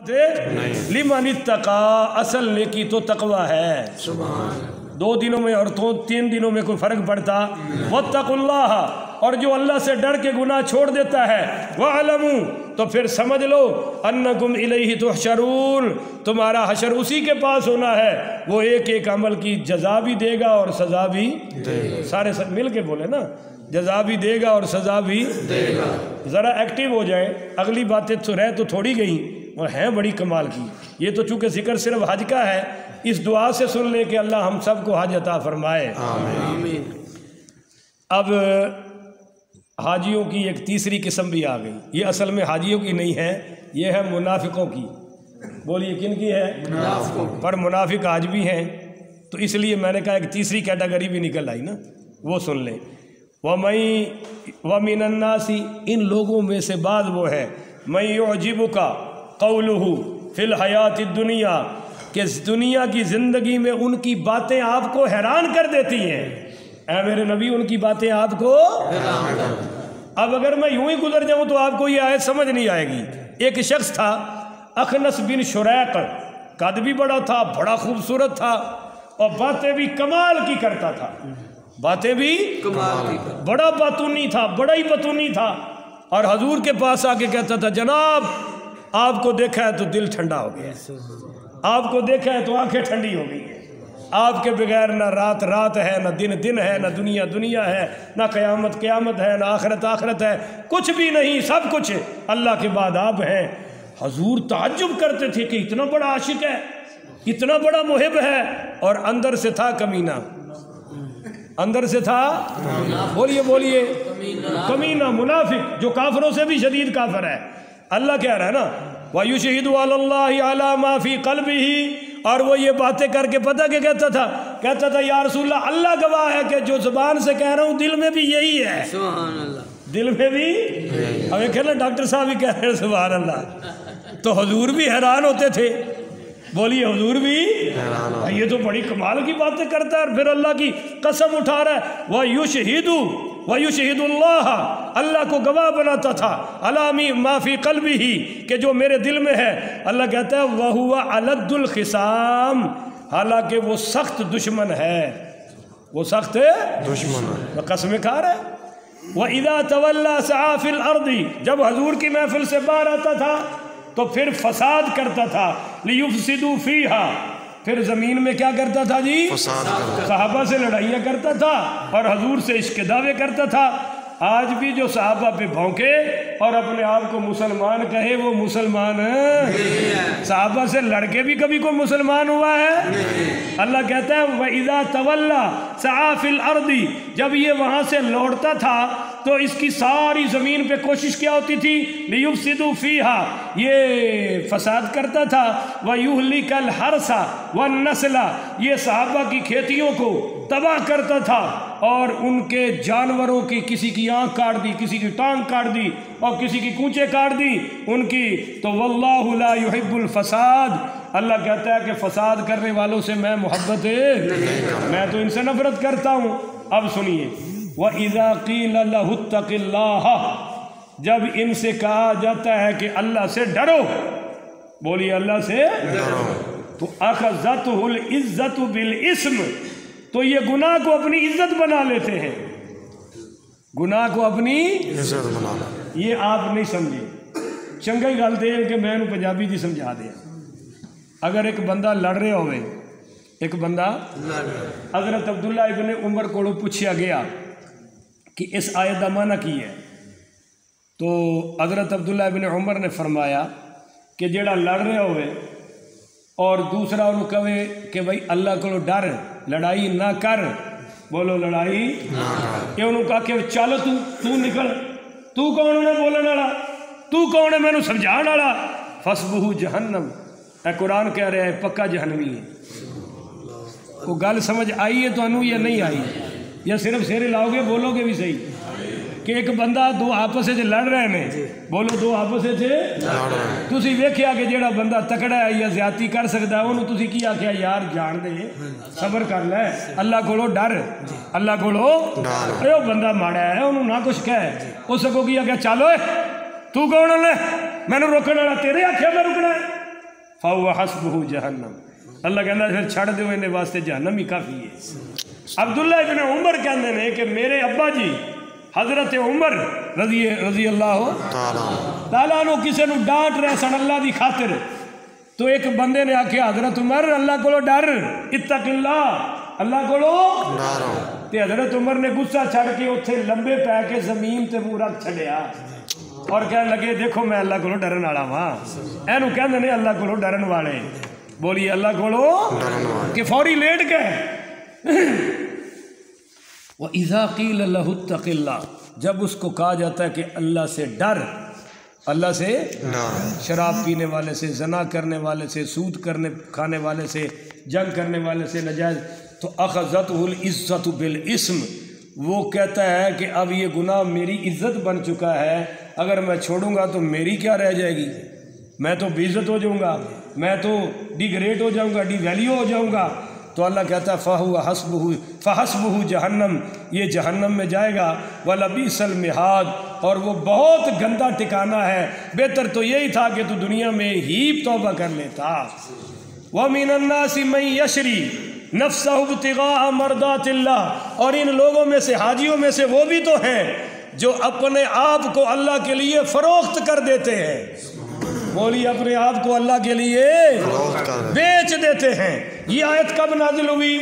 مانتے نہیں۔ لمن اتقا، اصل نیکی تو تقوی ہے۔ 2 دنوں میں اور 3 دنوں میں کوئی فرق پڑتا؟ واتقوا اللہ، اور جو اللہ سے ڈر کے گناہ چھوڑ دیتا ہے، وَاعْلَمُوا، تو پھر سمجھ لو، انکم الیہ تحشرون، تمہارا حشر اسی کے پاس ہونا ہے، وہ ایک ایک عمل کی جزا بھی دے گا اور سزا بھی دے گا۔ سارے مل کے بولے نا، جزا بھی دے گا اور سزا بھی دے گا۔ ذرا ایکٹیو ہو جائیں، اگلی باتیں تو رہ تو تھوڑی گئیں اور ہیں بڑی کمال کی۔ یہ تو چونکہ ذکر صرف حج کا ہے، اس دعا سے سن لے کہ اللہ ہم سب کو حج عطا فرمائے، آمین۔ اب حاجیوں کی ایک تیسری قسم بھی آ گئی، یہ اصل میں حاجیوں کی نہیں ہے، یہ ہے منافقوں کی۔ بولیے کن کی ہے؟ منافقوں۔ پر منافق آج بھی ہیں، تو اس لیے میں نے کہا ایک تیسری کیٹیگری بھی نکل آئی نا، وہ سن لیں۔ وَمِنَ النَّاسِ، ان لوگوں میں سے بعض وہ ہے، مَن يُعْجِبُكَ قَوْلُهُ فِي الْحَيَاةِ الدُّنْيَا، کہ دنیا کی زندگی میں ان کی باتیں آپ کو حیران کر دیتی ہیں۔ اے میرے نبی، ان کی باتیں آپ کو حیران کر۔ اب اگر میں یوں ہی گزر جاؤں تو آپ کو یہ آیت سمجھ نہیں آئے گی۔ ایک شخص تھا اخنس بن شریق، قد بھی بڑا تھا، بڑا خوبصورت تھا، اور باتیں بھی کمال کی کرتا تھا، باتیں بھی کمال کی، بڑا باتونی تھا، بڑا ہی باتونی تھا، اور حضور کے پاس آ کے کہتا تھا، جناب آپ کو دیکھا ہے تو دل ٹھنڈا ہو گیا، آپ کو دیکھا ہے تو آنکھیں ٹھنڈی ہو گئی ہیں، آپ کے بغیر نہ رات رات ہے، نہ دن دن ہے، نہ دنیا دنیا ہے، نہ قیامت قیامت ہے، نہ آخرت آخرت ہے، کچھ بھی نہیں، سب کچھ اللہ کے بعد آپ ہیں۔ حضور تعجب کرتے تھے کہ اتنا بڑا عاشق ہے، اتنا بڑا محب ہے، اور اندر سے تھا کمینہ، اندر سے تھا، بولیے بولیے، کمینہ، منافق، جو کافروں سے بھی شدید کافر ہے۔ اللہ کہہ رہا ہے نا، وَيُشْهِدُ عَلَى اللَّهِ عَلَى مَا فِي قَلْبِهِ، اور وہ یہ باتیں کر کے پتہ کہ کہتا تھا یا رسول اللہ، اللہ گواہ ہے کہ جو زبان سے کہہ رہا ہوں دل میں بھی یہی ہے، سبحان اللہ، دل میں بھی۔ اب ایک ہے نا ڈاکٹر صاحب بھی کہہ رہے ہیں سبحان اللہ، تو حضور بھی حیران ہوتے تھے، بولیے حضور بھی، یہ تو بڑی کمال کی باتیں کرتا ہے، اور پھر اللہ کی قسم اٹھا رہا ہے، وَيُشْهِدُ اللَّهَ، اللہ کو گواہ بناتا تھا، عَلَى مَا فِي قَلْبِهِ، کہ جو میرے دل میں ہے۔ اللہ کہتا ہے وَهُوَ أَلَدُّ الْخِصَامِ، حالانکہ وہ سخت دشمن ہے، وہ سخت دشمن ہے، قسمیں کھا رہا ہے۔ وَإِذَا تَوَلَّى سَعَى فِي الْأَرْضِ، جب حضور کی محفل سے باہر آتا تھا تو پھر فساد کرتا تھا، لِيُفْسِدُوا فِيهَا، پھر زمین میں کیا کرتا تھا جی؟ صحابہ سے لڑائیاں کرتا تھا اور حضور سے عشق دعوے کرتا تھا۔ آج بھی جو صحابہ پہ بھونکے اور اپنے آپ کو مسلمان کہے وہ مسلمان ہے؟ صحابہ سے لڑ کے بھی کبھی کوئی مسلمان ہوا ہے؟ اللہ کہتا ہے وَإِذَا تَوَلَّى سَعَى فِي الْأَرْضِ، جب یہ وہاں سے لوٹتا تھا تو اس کی ساری زمین پہ کوشش کیا ہوتی تھی؟ لِيُفْسِدُوا فِيهَا، یہ فساد کرتا تھا، وَيُهْلِكَ الْحَرْثَ وَالنَّسْلَ، یہ صحابہ کی کھیتیوں کو تباہ کرتا تھا اور ان کے جانوروں کی، کسی کی آنکھ کاٹ دی، کسی کی ٹانگ کاٹ دی اور کسی کی کونچیں کاٹ دی ان کی، تو وَاللَّهُ لَا يُحِبُّ الْفَسَادِ، اللہ کہتا ہے کہ فساد کرنے والوں سے میں محبت ہے، میں تو ان سے نفرت کرتا ہوں۔ اب سنیے، وَإِذَا قِيلَ لَهُ اتَّقِ اللَّهَ، جب ان سے کہا جاتا ہے کہ اللہ سے ڈرو، بولیے اللہ سے ڈرو، تو أَخَذَتْهُ الْعِزَّةُ بِالْإِسْمِ، تو یہ گناہ کو اپنی عزت بنا لیتے ہیں، گناہ کو اپنی عزت بنا لیتے۔ یہ آپ نہیں سمجھے، چنگا ہی گل دے کہ میں انہوں پنجابی جی سمجھا دیا۔ اگر ایک بندہ لڑ رہے ہوئے، ایک بندہ، حضرت عبداللہ ابن عمر کو پوچھا گیا کہ اس آیت کا معنی کی ہے، تو حضرت عبداللہ ابن عمر نے فرمایا کہ جیڑا لڑ رہے ہوئے اور دوسرا انہوں کہے کہ بھائی اللہ کو ڈر، لڑائی نہ کر، بولو لڑائی نہ کر، کہ انہوں کہا کہ چل تو نکل، تو کون ہے بولن والا، تو کون ہے میں نے سمجھان والا، فَاسْبُهُ جہنم، اے قرآن کہہ رہے ہیں پکا جہنمی ہے۔ وہ گل سمجھ آئی ہے تو انہوں یا نہیں آئی، یا صرف سیرے لاؤ گے بولو گے بھی صحیح کہ ایک بندہ دو آپس سے لڑ رہے ہیں، بولو دو آپس سے تسی ویکھیا کہ جیڑا بندہ تکڑا ہے یا زیادتی کر سکتا ہے انہوں تسی کی آکھیا یار جان دے، صبر کر لے، اللہ کولو ڈر، اللہ کولو اے وہ بندہ ماڑا ہے انہوں نہ کچھ کہے، اس کو کی آکھیا چلو تو کون لے میں نے روکنے والا، تیرے آکھیا میں رکنا ہے، فَهُوَ حَسْبُهُ جَهَنَّمْ، اللہ کہنا پھر چھڑ دو انہیں واسطے جہنم ہی کافی ہے۔ عبداللہ ابن عمر کہتے ہیں کہ میرے ابا جی حضرت عمر رضی اللہ تعالیٰ عنہ کسی نو ڈانٹ رہے سن اللہ دی خاطر، تو ایک بندے نے آکھیا حضرت عمر اللہ کو ڈر، اتق اللہ، اللہ کو تے حضرت عمر نے غصہ چھڑ کے اتھے لمبے پے کے زمین تے منہ رکھ چھڑیا اور کہنے لگے دیکھو میں اللہ کو ڈرن والا ہاں، اینو کہندے نے اللہ کو ڈرن والے، بولیے اللہ کو کہ فوری لیٹ گئے۔ وَإِذَا قِيلَ لَهُ اتَّقِ اللَّهِ، جب اس کو کہا جاتا ہے کہ اللہ سے ڈر، اللہ سے، شراب پینے والے سے، زنا کرنے والے سے، سود کھانے والے سے، جنگ کرنے والے سے، نجائز، تو اخذتہ العزت بالاسم، وہ کہتا ہے کہ اب یہ گناہ میری عزت بن چکا ہے، اگر میں چھوڑوں گا تو میری کیا رہ جائے گی، میں تو بے عزت ہو جاؤں گا، میں تو ڈی گریڈ ہو جاؤں گا، ڈی ویلیو ہو جاؤں گا۔ تو اللہ کہتا ہے فحسبہ جہنم، یہ جہنم میں جائے گا، وَلَبِئْسَ الْمِہَادُ، اور وہ بہت گندا ٹھکانہ ہے، بہتر تو یہی تھا کہ تو دنیا میں ہی توبہ کر لیتا۔ وَمِنَ النَّاسِ مَن يَشْرِي نَفْسَهُ ابْتِغَاءَ مَرْضَاتِ اللَّهِ، اور ان لوگوں میں سے، حاجیوں میں سے وہ بھی تو ہیں جو اپنے آپ کو اللہ کے لیے فروخت کر دیتے ہیں، بولی اپنے آپ کو اللہ کے لیے بیچ دیتے ہیں۔ یہ آیت کب نازل ہوئی؟